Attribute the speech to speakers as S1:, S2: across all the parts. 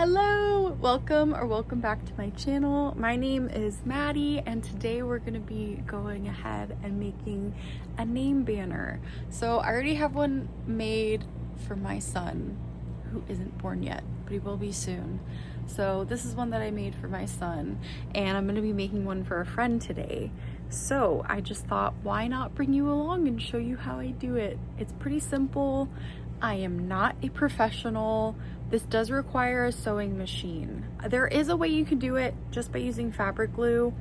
S1: Hello, welcome back to my channel. My name is Maddie and today we're going to be going ahead and making a name banner. So I already have one made for my son who isn't born yet, but he will be soon. So this is one that I made for my son and I'm going to be making one for a friend today. So I just thought, why not bring you along and show you how I do it? It's pretty simple. I am not a professional. This does require a sewing machine. There is a way you can do it just by using fabric glue.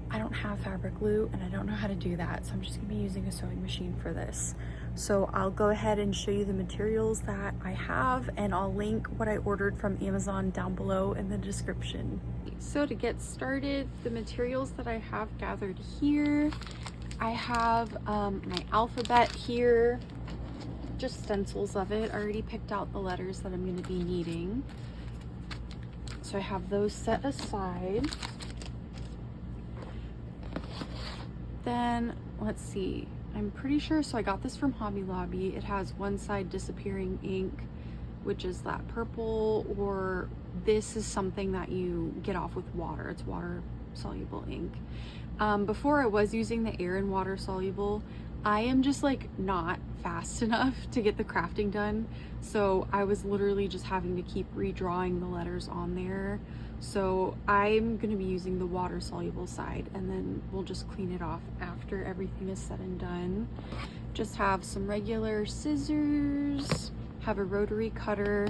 S1: I don't have fabric glue and I don't know how to do that, so I'm just gonna be using a sewing machine for this. So I'll go ahead and show you the materials that I have and I'll link what I ordered from Amazon down below in the description. So to get started, the materials that I have gathered here, I have my alphabet here, just stencils of it. I already picked out the letters that I'm going to be needing, so I have those set aside. Then let's see, I'm pretty sure, so I got this from Hobby Lobby. It has one side disappearing ink, which is that purple, or this is something that you get off with water. It's water soluble ink. Before I was using the air and water soluble. I am just like not fast enough to get the crafting done, so I was literally just having to keep redrawing the letters on there. So I'm going to be using the water soluble side and then we'll just clean it off after everything is said and done. Just have some regular scissors, have a rotary cutter,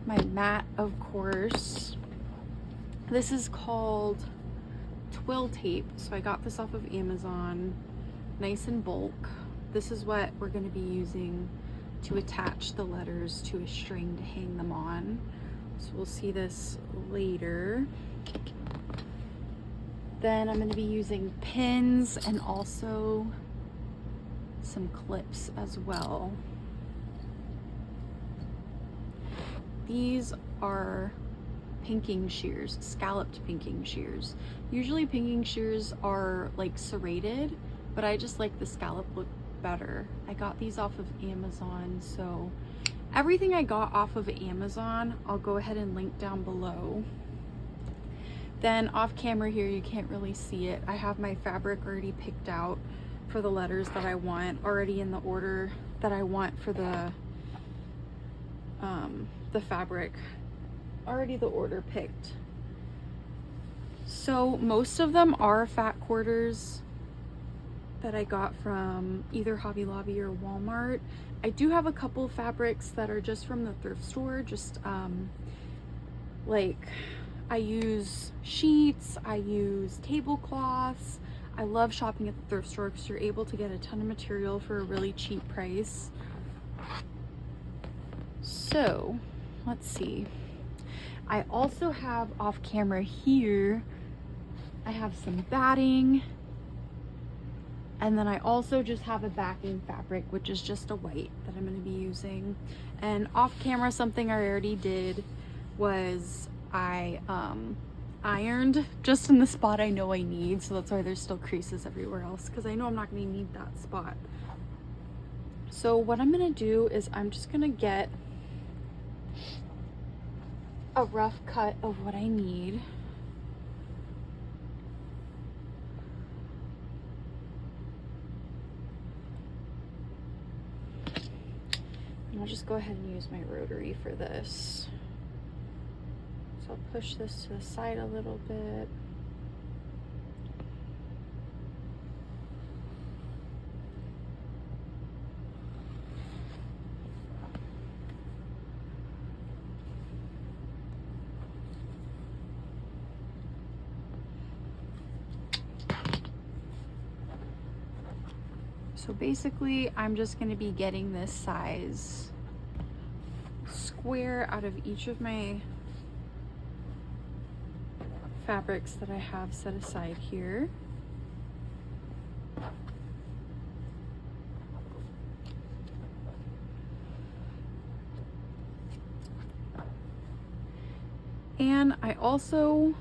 S1: my mat of course. This is called twill tape, so I got this off of Amazon. Nice in bulk. This is what we're going to be using to attach the letters to a string to hang them on. So we'll see this later. Then I'm going to be using pins and also some clips as well. These are pinking shears, scalloped pinking shears. Usually pinking shears are like serrated, but I just like the scallop look better. I got these off of Amazon, so everything I got off of Amazon, I'll go ahead and link down below. Then off camera here, you can't really see it. I have my fabric already picked out for the letters that I want, already in the order that I want for the fabric. Already the order picked. So most of them are fat quarters that I got from either Hobby Lobby or Walmart. I do have a couple fabrics that are just from the thrift store, just like I use sheets, I use tablecloths. I love shopping at the thrift store because you're able to get a ton of material for a really cheap price. So let's see, I also have off camera here, I have some batting. And then I also just have a backing fabric, which is just a white that I'm going to be using. And off camera, something I already did was I ironed just in the spot I know I need. So that's why there's still creases everywhere else, because I know I'm not going to need that spot. So what I'm going to do is I'm just going to get a rough cut of what I need. I'll just go ahead and use my rotary for this. So I'll push this to the side a little bit. So basically, I'm just going to be getting this size square out of each of my fabrics that I have set aside here. And I also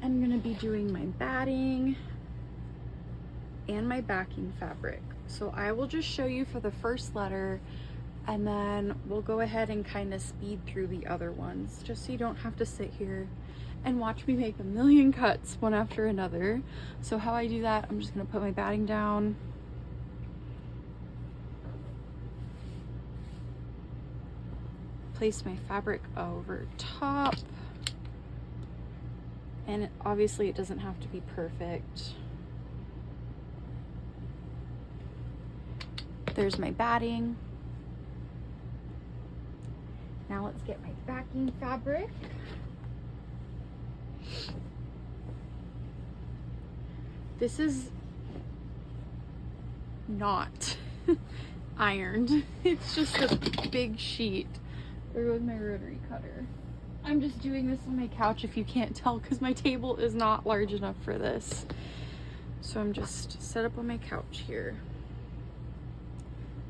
S1: am going to be doing my batting and my backing fabric. So I will just show you for the first letter And then we'll go ahead and kind of speed through the other ones, just so you don't have to sit here and watch me make a million cuts one after another. So how I do that, I'm just gonna put my batting down. Place my fabric over top. And obviously it doesn't have to be perfect. There's my batting. Now let's get my backing fabric. This is not ironed. It's just a big sheet. There goes my rotary cutter. I'm just doing this on my couch if you can't tell, because my table is not large enough for this. So I'm just set up on my couch here.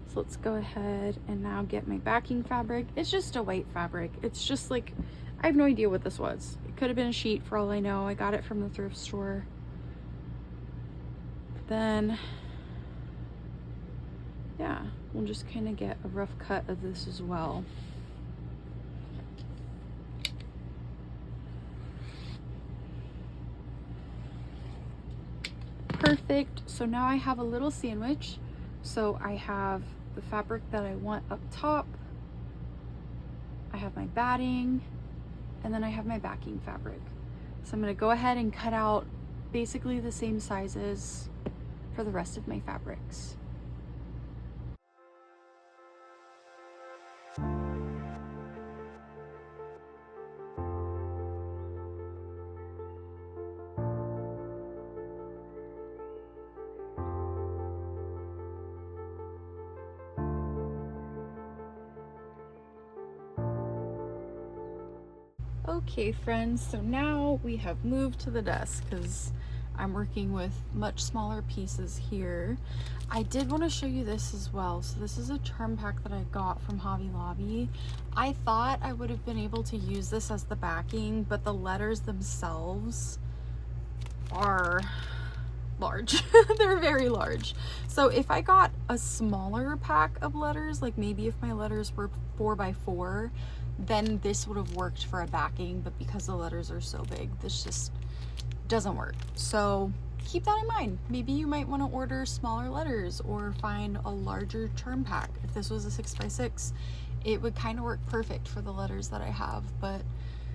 S1: So let's go ahead and now get my backing fabric. It's just a white fabric. It's just like, I have no idea what this was. It could have been a sheet for all I know. I got it from the thrift store. Then, yeah, we'll just kind of get a rough cut of this as well. Perfect. So now I have a little sandwich. So I have the fabric that I want up top, I have my batting, and then I have my backing fabric. So I'm going to go ahead and cut out basically the same sizes for the rest of my fabrics. Okay friends, so now we have moved to the desk because I'm working with much smaller pieces here. I did want to show you this as well. So this is a charm pack that I got from Hobby Lobby. I thought I would have been able to use this as the backing, but the letters themselves are large. They're very large. So if I got a smaller pack of letters, like maybe if my letters were 4x4, then this would have worked for a backing, but because the letters are so big, this just doesn't work. So keep that in mind. Maybe you might want to order smaller letters or find a larger charm pack. If this was a 6x6, it would kind of work perfect for the letters that I have, but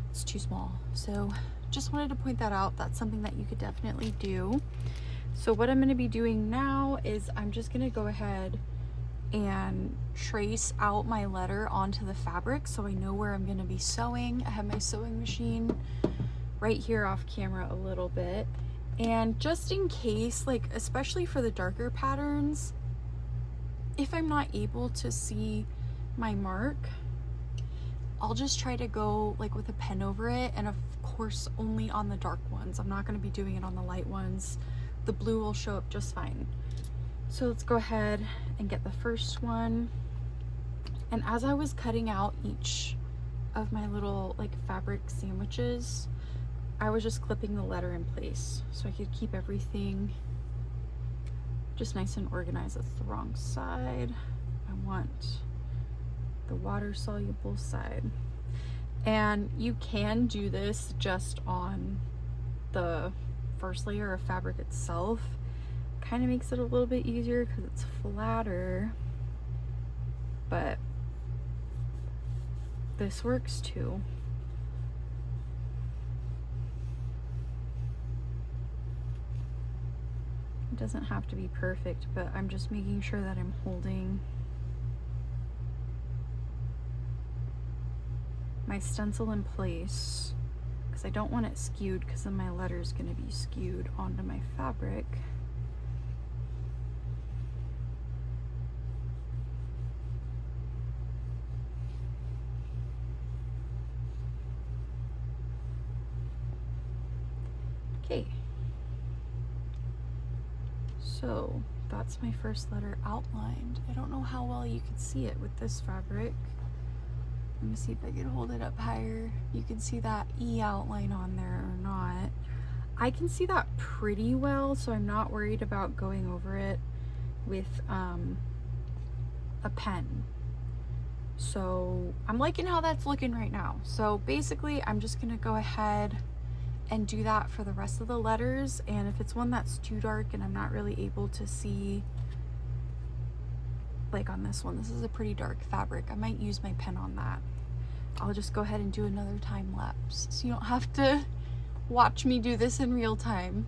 S1: it's too small. So just wanted to point that out. That's something that you could definitely do. So what I'm going to be doing now is I'm just going to go ahead and trace out my letter onto the fabric so I know where I'm going to be sewing. I have my sewing machine right here off camera a little bit, and just in case, like especially for the darker patterns, if I'm not able to see my mark, I'll just try to go like with a pen over it, and of course only on the dark ones. I'm not going to be doing it on the light ones. The blue will show up just fine. So let's go ahead and get the first one. And as I was cutting out each of my little like fabric sandwiches, I was just clipping the letter in place so I could keep everything just nice and organized. That's the wrong side. I want the water soluble side. And you can do this just on the first layer of fabric itself. Kind of makes it a little bit easier because it's flatter, but this works too. It doesn't have to be perfect, but I'm just making sure that I'm holding my stencil in place because I don't want it skewed, because then my letter is going to be skewed onto my fabric. Okay, so that's my first letter outlined. I don't know how well you could see it with this fabric. Let me see if I can hold it up higher. You can see that E outline on there or not. I can see that pretty well, so I'm not worried about going over it with a pen. So I'm liking how that's looking right now. So basically I'm just gonna go ahead and do that for the rest of the letters. And if it's one that's too dark and I'm not really able to see, like on this one, this is a pretty dark fabric, I might use my pen on that. I'll just go ahead and do another time lapse so you don't have to watch me do this in real time.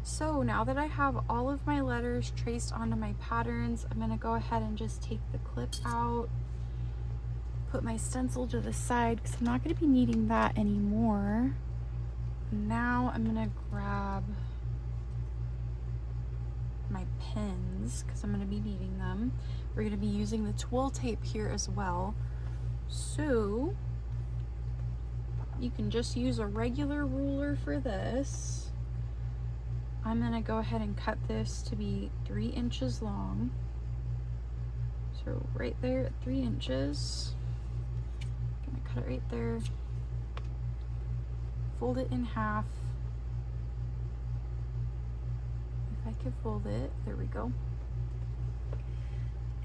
S1: So now that I have all of my letters traced onto my patterns, I'm gonna go ahead and just take the clip out, put my stencil to the side because I'm not gonna be needing that anymore. Now I'm gonna grab my pins because I'm gonna be needing them. We're gonna be using the twill tape here as well. So you can just use a regular ruler for this. I'm gonna go ahead and cut this to be 3 inches long. So right there at 3 inches, I'm gonna cut it right there, fold it in half. If I could fold it, there we go.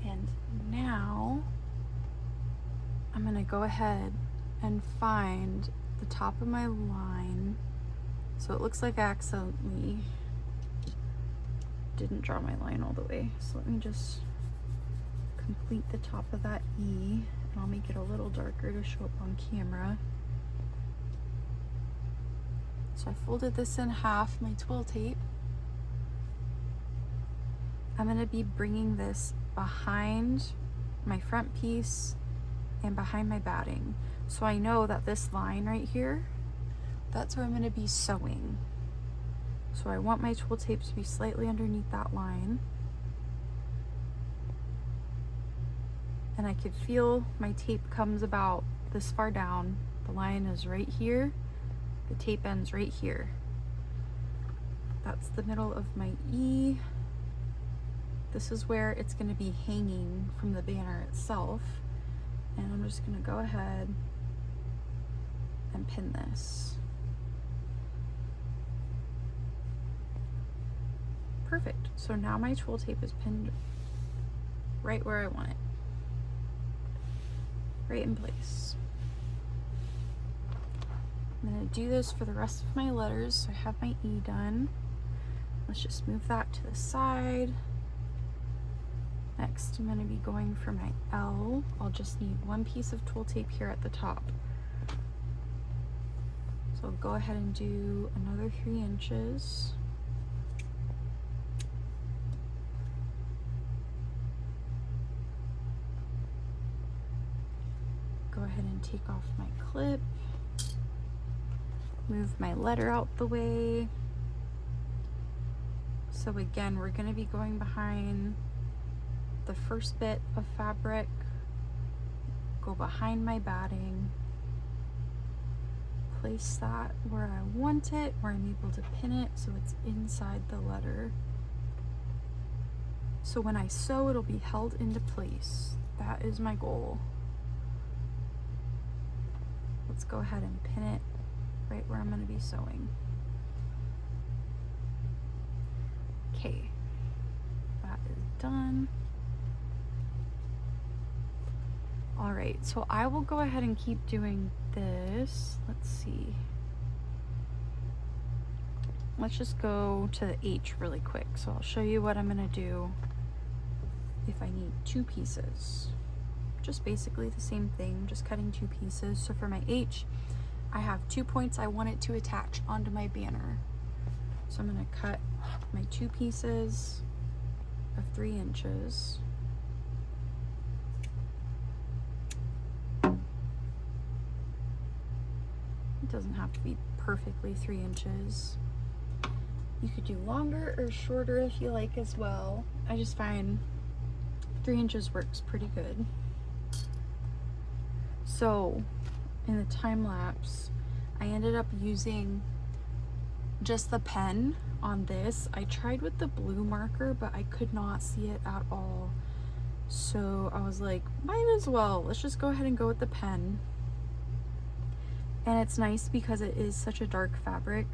S1: And now I'm gonna go ahead and find the top of my line. So it looks like I accidentally didn't draw my line all the way. So let me just complete the top of that E, and I'll make it a little darker to show up on camera. So I folded this in half, my twill tape. I'm gonna be bringing this behind my front piece and behind my batting. So I know that this line right here, that's where I'm gonna be sewing. So I want my twill tape to be slightly underneath that line. And I could feel my tape comes about this far down. The line is right here. The tape ends right here. That's the middle of my E. This is where it's gonna be hanging from the banner itself. And I'm just gonna go ahead and pin this. Perfect. So now my twill tape is pinned right where I want it. Right in place. I'm gonna do this for the rest of my letters. So I have my E done. Let's just move that to the side. Next, I'm gonna be going for my L. I'll just need 1 piece of twill tape here at the top. So I'll go ahead and do another 3 inches. Go ahead and take off my clip, move my letter out the way. So again, we're going to be going behind the first bit of fabric, go behind my batting, place that where I want it, where I'm able to pin it so it's inside the letter. So when I sew, it'll be held into place. That is my goal. Let's go ahead and pin it right where I'm going to be sewing. Okay, that is done. All right, so I will go ahead and keep doing this. Let's see. Let's just go to the H really quick. So I'll show you what I'm going to do if I need 2 pieces. Just basically the same thing, just cutting 2 pieces. So for my H, I have 2 points I want it to attach onto my banner. So I'm going to cut my 2 pieces of 3 inches. It doesn't have to be perfectly 3 inches. You could do longer or shorter if you like as well. I just find 3 inches works pretty good. So in the time lapse, I ended up using just the pen on this. I tried with the blue marker, but I could not see it at all. So I was like, might as well, let's just go ahead and go with the pen. And it's nice because it is such a dark fabric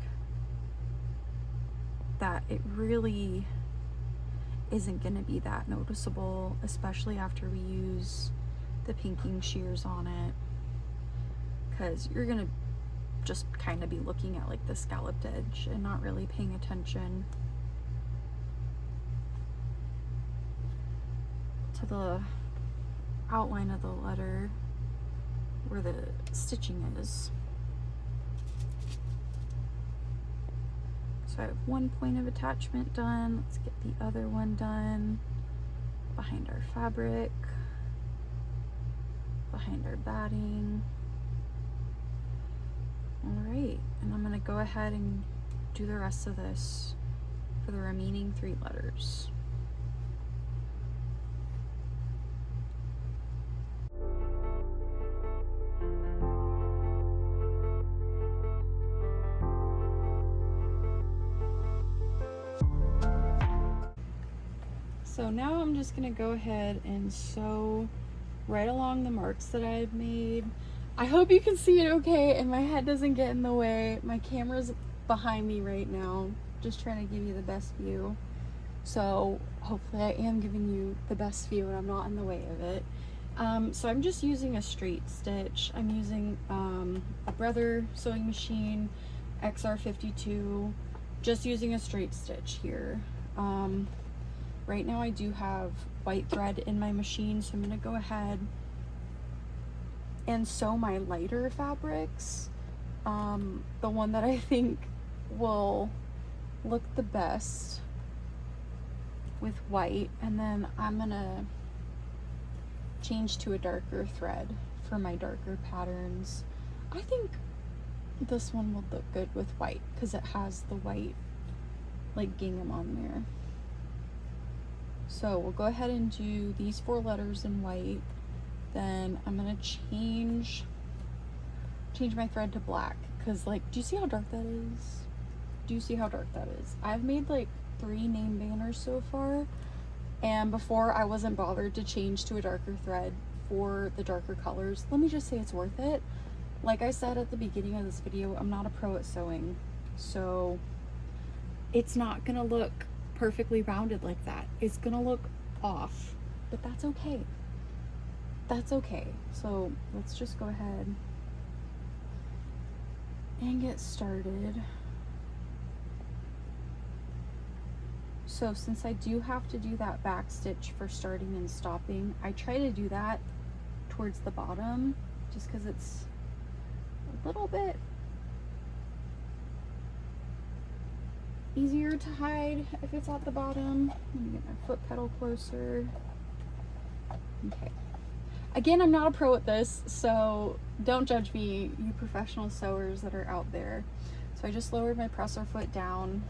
S1: that it really isn't going to be that noticeable, especially after we use the pinking shears on it, because you're going to just kind of be looking at like the scalloped edge and not really paying attention to the outline of the letter where the stitching is. So I have one point of attachment done. Let's get the other one done behind our fabric, behind our batting. All right, and I'm gonna go ahead and do the rest of this for the remaining 3 letters. So now I'm just gonna go ahead and sew right along the marks that I've made. I hope you can see it okay and my head doesn't get in the way. My camera's behind me right now, just trying to give you the best view. So hopefully I am giving you the best view and I'm not in the way of it. So I'm just using a straight stitch. I'm using a Brother sewing machine, XR52, just using a straight stitch here. Right now I do have white thread in my machine, so I'm gonna go ahead and sew my lighter fabrics. The one that I think will look the best with white, and then I'm gonna change to a darker thread for my darker patterns. I think this one will look good with white because it has the white like gingham on there. So we'll go ahead and do these 4 letters in white. Then I'm gonna change my thread to black because, like, do you see how dark that is? Do you see how dark that is? I've made like 3 name banners so far, and before I wasn't bothered to change to a darker thread for the darker colors. Let me just say it's worth it. Like I said at the beginning of this video, I'm not a pro at sewing, so it's not gonna look perfectly rounded like that. It's gonna look off, but that's okay. That's okay. So let's just go ahead and get started. So since I do have to do that back stitch for starting and stopping, I try to do that towards the bottom just because it's a little bit easier to hide if it's at the bottom. Let me get my foot pedal closer. Okay. Again, I'm not a pro at this, so don't judge me, you professional sewers that are out there. So I just lowered my presser foot down.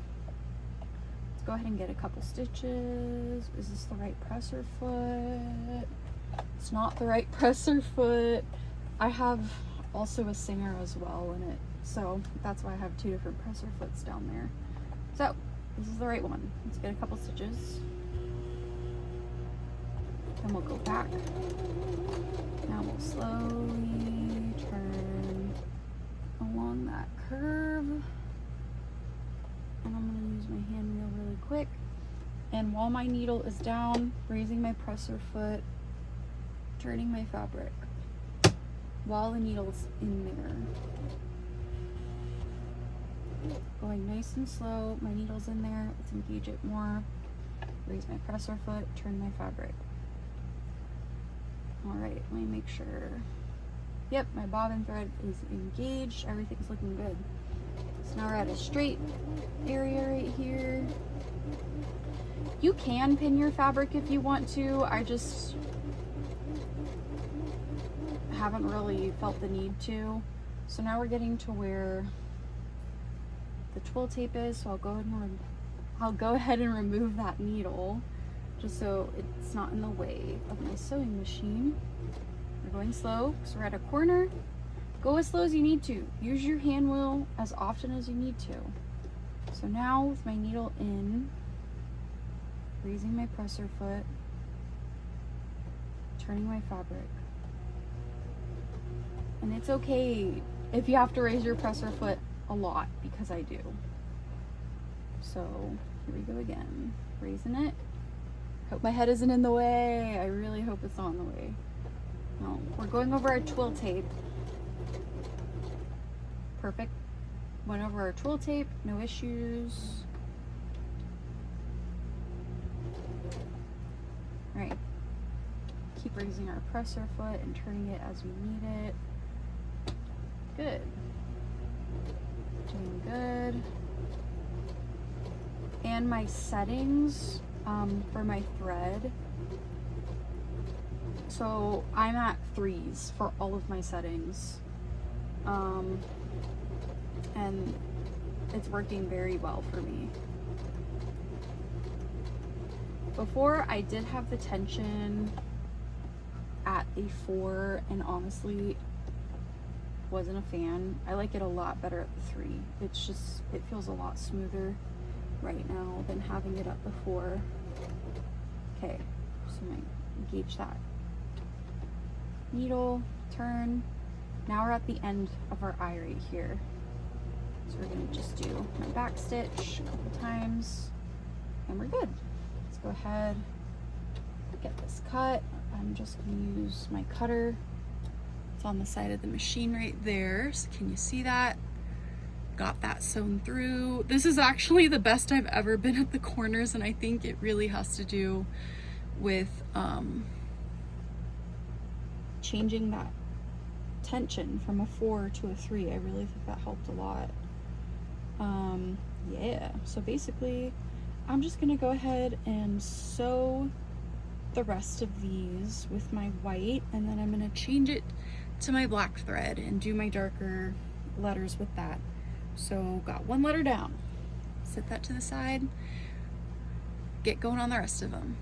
S1: Let's go ahead and get a couple stitches. Is this the right presser foot? It's not the right presser foot. I have also a Singer as well in it, so that's why I have 2 different presser foots down there. So this is the right one. Let's get a couple stitches. Then we'll go back. Now we'll slowly turn along that curve. And I'm gonna use my hand wheel really quick. And while my needle is down, raising my presser foot, turning my fabric while the needle's in there. Going nice and slow, my needle's in there, let's engage it more. Raise my presser foot, turn my fabric. All right, let me make sure. Yep, my bobbin thread is engaged, everything's looking good. So now we're at a straight area right here. You can pin your fabric if you want to, I just haven't really felt the need to. So now we're getting to where the twill tape is, so I'll go ahead and remove that needle just so it's not in the way of my sewing machine. We're going slow because we're at a corner. Go as slow as you need to. Use your hand wheel as often as you need to. So now with my needle in, raising my presser foot, turning my fabric. And it's okay if you have to raise your presser foot a lot, because I do. So here we go again, raising it. Hope my head isn't in the way. I really hope it's not in the way. No, we're going over our twill tape. Perfect. Went over our twill tape, no issues. All right. Keep raising our presser foot and turning it as we need it. Good. Doing good. And my settings for my thread. So I'm at 3s for all of my settings. And it's working very well for me. Before, I did have the tension at a 4, and honestly wasn't a fan. I like it a lot better at the 3. It's just, it feels a lot smoother right now than having it at the 4. Okay, so I'm gonna gauge that. Needle, turn. Now we're at the end of our eye right here. So we're gonna just do my back stitch a couple times and we're good. Let's go ahead, get this cut. I'm just gonna use my cutter. It's on the side of the machine right there. So can you see that? Got that sewn through. This is actually the best I've ever been at the corners, and I think it really has to do with changing that tension from a 4 to a 3. I really think that helped a lot. Yeah, so basically I'm just gonna go ahead and sew the rest of these with my white, and then I'm gonna change it to my black thread and do my darker letters with that. So got 1 letter down, set that to the side, get going on the rest of them.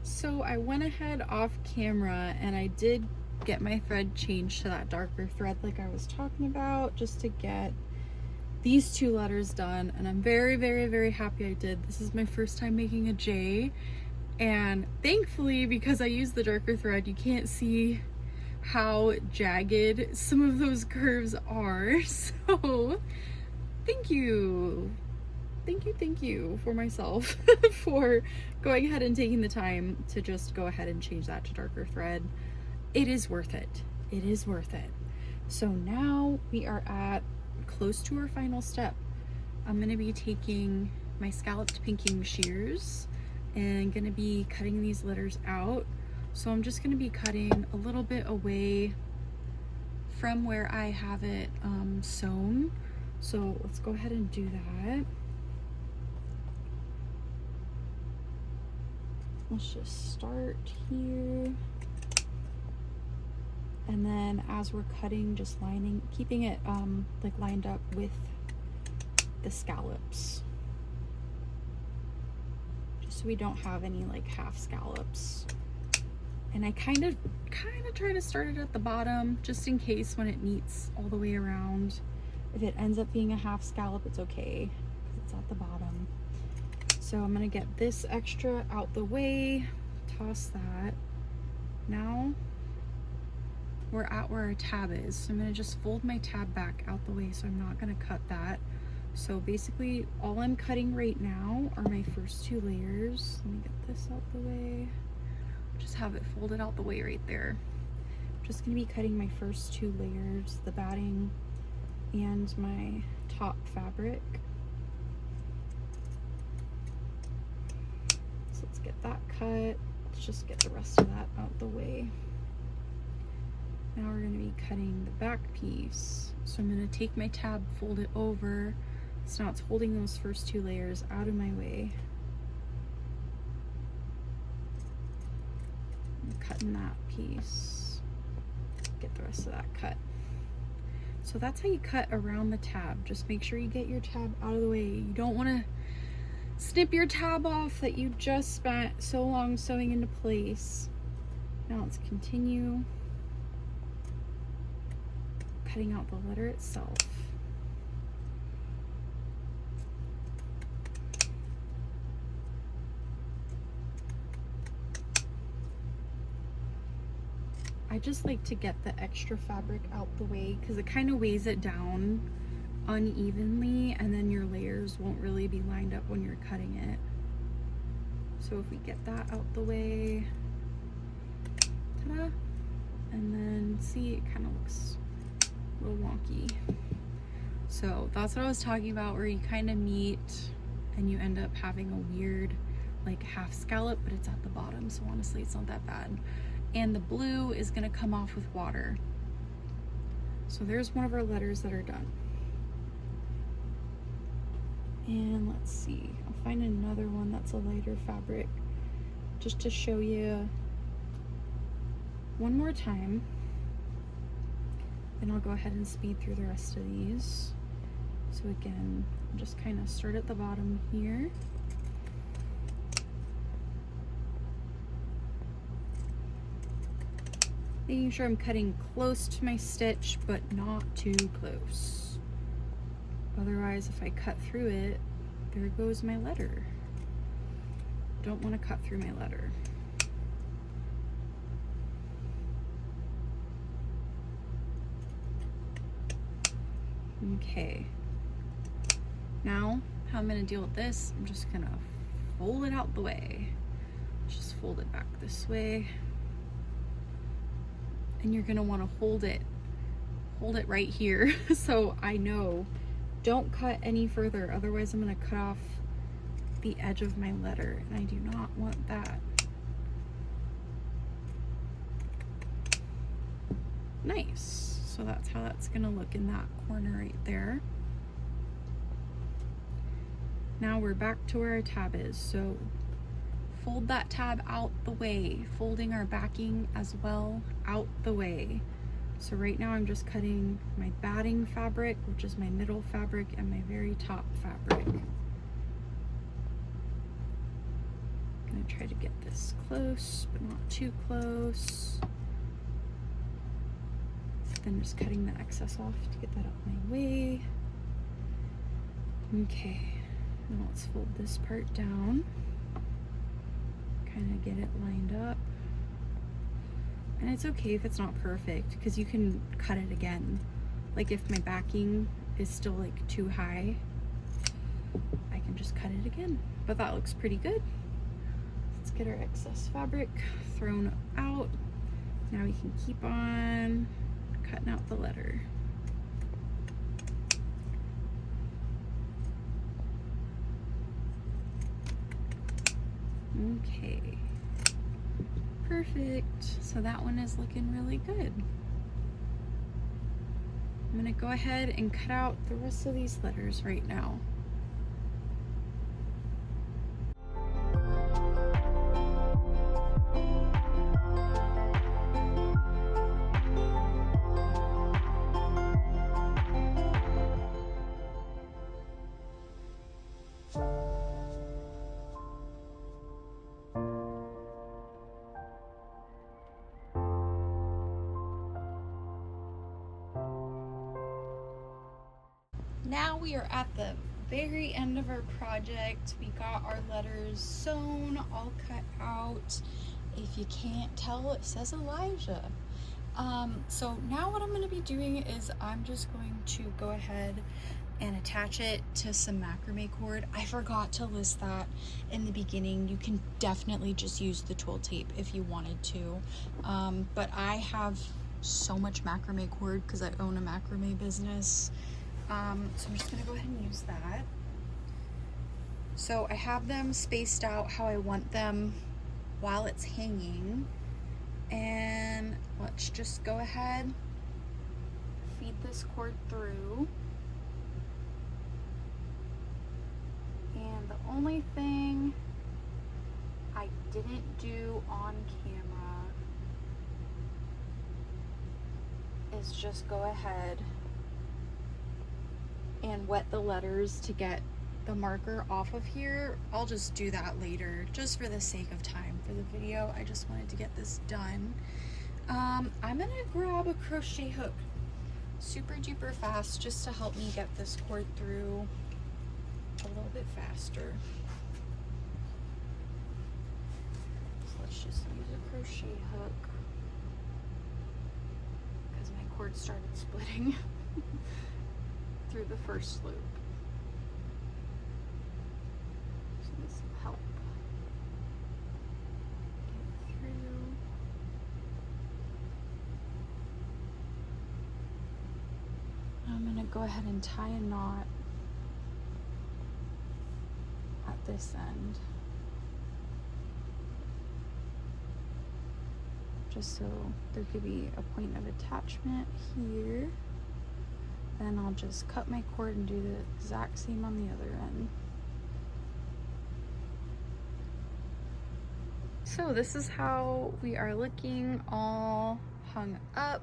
S1: So I went ahead off camera and I did get my thread changed to that darker thread like I was talking about, just to get these 2 letters done, and I'm very, very, very happy I did. This is my first time making a J, and thankfully, because I used the darker thread, you can't see how jagged some of those curves are. So thank you for myself for going ahead and taking the time to just go ahead and change that to darker thread. It is worth it. It is worth it. So now we are at close to our final step. I'm going to be taking my scalloped pinking shears and going to be cutting these letters out. So I'm just going to be cutting a little bit away from where I have it sewn. So let's go ahead and do that. Let's just start here. And then as we're cutting, just keeping it like lined up with the scallops. Just so we don't have any like half scallops. And I kind of try to start it at the bottom, just in case when it meets all the way around. If it ends up being a half scallop, it's okay, because it's at the bottom. So I'm gonna get this extra out the way, toss that. Now we're at where our tab is. So I'm gonna just fold my tab back out the way, so I'm not gonna cut that. So basically all I'm cutting right now are my first 2 layers. Let me get this out the way. Just have it folded out the way right there. I'm just gonna be cutting my first 2 layers, the batting and my top fabric. So let's get that cut. Let's just get the rest of that out the way. Now we're going to be cutting the back piece. So I'm going to take my tab, fold it over, so now it's holding those first two layers out of my way. I'm cutting that piece. Get the rest of that cut. So that's how you cut around the tab. Just make sure you get your tab out of the way. You don't want to snip your tab off that you just spent so long sewing into place. Now let's continue cutting out the letter itself. I just like to get the extra fabric out the way because it kind of weighs it down unevenly, and then your layers won't really be lined up when you're cutting it. So if we get that out the way, ta-da, and then see, it kind of looks a little wonky. So that's what I was talking about, where you kind of meet and you end up having a weird like half scallop, but it's at the bottom, so honestly it's not that bad. And the blue is going to come off with water. So there's one of our letters that are done. And let's see, I'll find another one that's a lighter fabric just to show you one more time. Then I'll go ahead and speed through the rest of these. So again, just kind of start at the bottom here. Making sure I'm cutting close to my stitch, but not too close. Otherwise, if I cut through it, there goes my letter. Don't want to cut through my letter. Okay. Now, how I'm going to deal with this, I'm just going to fold it out the way. Just fold it back this way. And you're going to want to hold it right here. So I know, don't cut any further, otherwise I'm going to cut off the edge of my letter, and I do not want that. Nice. So that's how that's going to look in that corner right there. Now we're back to where our tab is. So fold that tab out the way, folding our backing as well out the way. So right now I'm just cutting my batting fabric, which is my middle fabric, and my very top fabric. I'm gonna try to get this close, but not too close. Then just cutting the excess off to get that out of my way. Okay, now let's fold this part down. Kind of get it lined up. And it's okay if it's not perfect, because you can cut it again. Like if my backing is still like too high, I can just cut it again. But that looks pretty good. Let's get our excess fabric thrown out. Now we can keep on cutting out the letter. Okay, perfect. So that one is looking really good. I'm gonna go ahead and cut out the rest of these letters right now. Now we are at the very end of our project. We got our letters sewn, all cut out. If you can't tell, it says Elijah. So now what I'm going to be doing is I'm just going to go ahead and attach it to some macrame cord. I forgot to list that in the beginning. You can definitely just use the twill tape if you wanted to. But I have so much macrame cord because I own a macrame business. So I'm just gonna go ahead and use that. So I have them spaced out how I want them while it's hanging. And let's just go ahead, feed this cord through. And the only thing I didn't do on camera is just go ahead and wet the letters to get the marker off of here. I'll just do that later, just for the sake of time for the video. I just wanted to get this done. I'm gonna grab a crochet hook super duper fast just to help me get this cord through a little bit faster. So let's just use a crochet hook because my cord started splitting through the first loop. So this will help get through. I'm gonna go ahead and tie a knot at this end, just so there could be a point of attachment here. Then I'll just cut my cord and do the exact same on the other end. So this is how we are looking all hung up.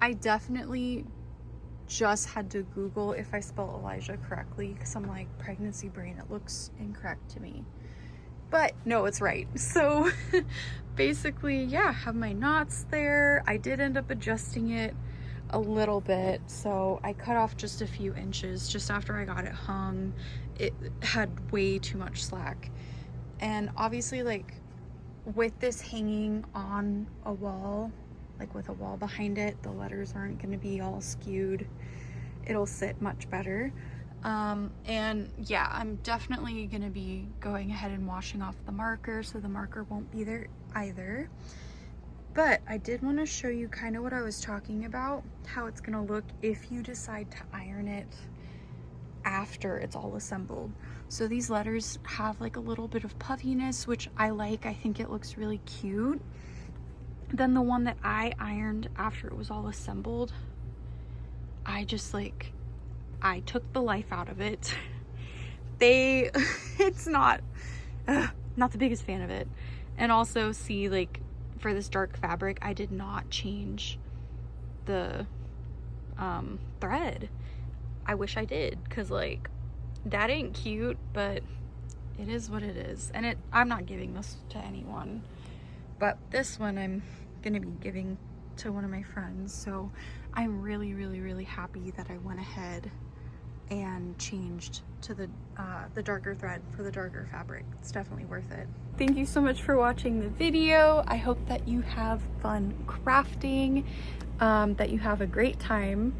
S1: I definitely just had to Google if I spell Elijah correctly because I'm like, pregnancy brain, it looks incorrect to me. But no, it's right. So basically, yeah, have my knots there. I did end up adjusting it a little bit, so I cut off just a few inches just after I got it hung. It had way too much slack. And obviously, like, with this hanging on a wall, like with a wall behind it, the letters aren't going to be all skewed. It'll sit much better. And yeah, I'm definitely going to be going ahead and washing off the marker, so the marker won't be there either. But I did want to show you kind of what I was talking about, how it's going to look if you decide to iron it after it's all assembled. So these letters have like a little bit of puffiness, which I like. I think it looks really cute. Then the one that I ironed after it was all assembled, I just like, I took the life out of it. It's not the biggest fan of it. And also, see, like, for this dark fabric, I did not change the thread. I wish I did, because like, that ain't cute, but it is what it is. And I'm not giving this to anyone, but this one I'm gonna be giving to one of my friends. So I'm really, really, really happy that I went ahead and changed to the darker thread for the darker fabric. It's definitely worth it. Thank you so much for watching the video. I hope that you have fun crafting, that you have a great time,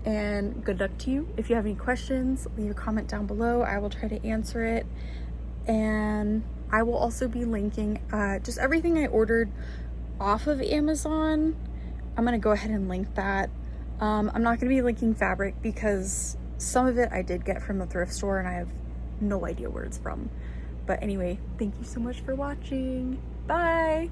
S1: and good luck to you. If you have any questions, leave a comment down below. I will try to answer it. And I will also be linking just everything I ordered off of Amazon. I'm gonna go ahead and link that. I'm not gonna be linking fabric because some of it I did get from the thrift store and I have no idea where it's from. But anyway, thank you so much for watching. Bye!